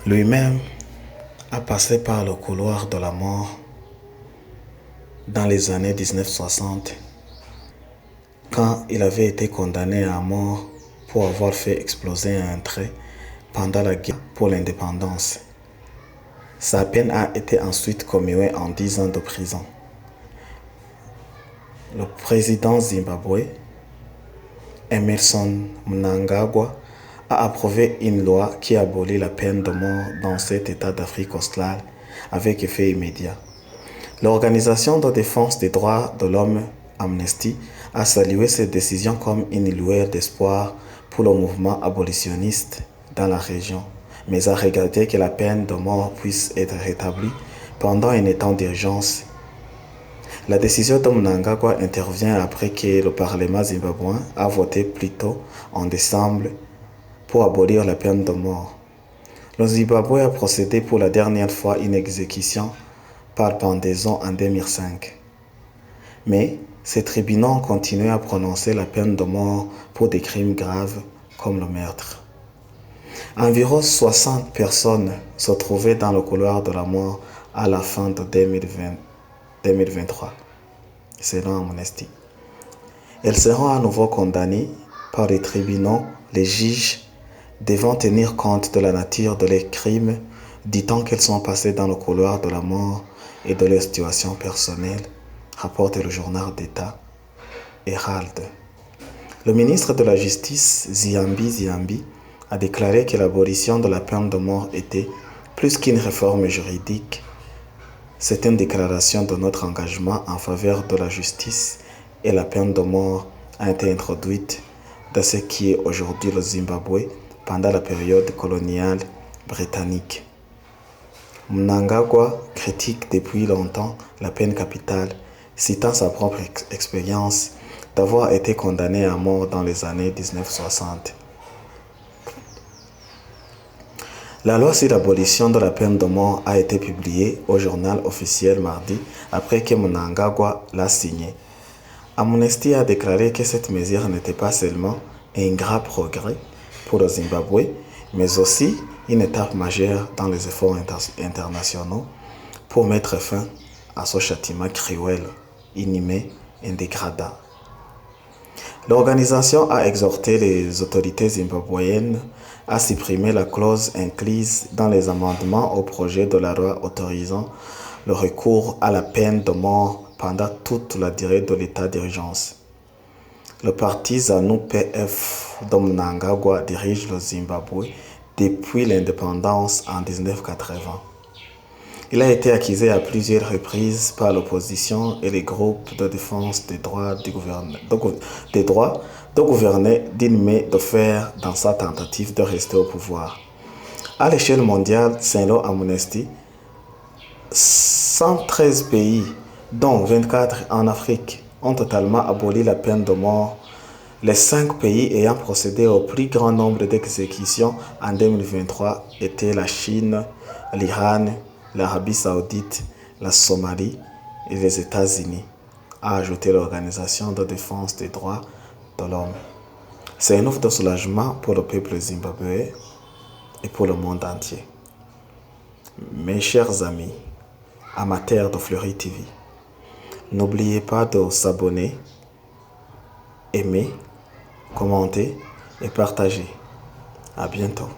Lui-même a passé par le couloir de la mort dans les années 1960 quand il avait été condamné à mort pour avoir fait exploser un train pendant la guerre pour l'indépendance. Sa peine a été ensuite commuée en 10 ans de prison. Le président zimbabwe, Emmerson Mnangagwa, a approuvé une loi qui abolit la peine de mort dans cet État d'Afrique australe avec effet immédiat. L'Organisation de défense des droits de l'homme Amnesty a salué cette décision comme une lueur d'espoir pour le mouvement abolitionniste dans la région, mais a regretté que la peine de mort puisse être rétablie pendant un état d'urgence. La décision de Mnangagwa intervient après que le Parlement zimbabwéen a voté plus tôt en décembre pour abolir la peine de mort. Le Zimbabwe a procédé pour la dernière fois à une exécution par pendaison en 2005. Mais ces tribunaux ont continué à prononcer la peine de mort pour des crimes graves comme le meurtre. Environ 60 personnes se trouvaient dans le couloir de la mort à la fin de 2023, selon Amnesty. Elles seront à nouveau condamnées par les tribunaux. Les juges devant tenir compte de la nature de leurs crimes, du temps qu'elles sont passées dans le couloir de la mort et de leur situation personnelle, rapporte le journal d'État Herald. Le ministre de la Justice, Ziambi, a déclaré que l'abolition de la peine de mort était plus qu'une réforme juridique. C'est une déclaration de notre engagement en faveur de la justice et la peine de mort a été introduite dans ce qui est aujourd'hui le Zimbabwe pendant la période coloniale britannique. Mnangagwa critique depuis longtemps la peine capitale, citant sa propre expérience d'avoir été condamné à mort dans les années 1960. La loi sur l'abolition de la peine de mort a été publiée au journal officiel mardi après que Mnangagwa l'a signée. Amnesty a déclaré que cette mesure n'était pas seulement un grand progrès pour le Zimbabwe, mais aussi une étape majeure dans les efforts internationaux pour mettre fin à ce châtiment cruel, inhumain et dégradant. L'organisation a exhorté les autorités zimbabwéennes à supprimer la clause incluse dans les amendements au projet de la loi autorisant le recours à la peine de mort pendant toute la durée de l'état d'urgence. Le parti ZANU-PF de Mnangagwa dirige le Zimbabwe depuis l'indépendance en 1980. Il a été accusé à plusieurs reprises par l'opposition et les groupes de défense des droits de gouverner d'une main de fer dans sa tentative de rester au pouvoir. À l'échelle mondiale, selon Amnesty, 113 pays, dont 24 en Afrique, ont totalement aboli la peine de mort. Les 5 pays ayant procédé au plus grand nombre d'exécutions en 2023 étaient la Chine, l'Iran, l'Arabie Saoudite, la Somalie et les États-Unis, a ajouté l'Organisation de défense des droits de l'homme. C'est une offre de soulagement pour le peuple zimbabwéen et pour le monde entier. Mes chers amis, amateurs de Fleury TV, n'oubliez pas de s'abonner, aimer, commenter et partager. À bientôt.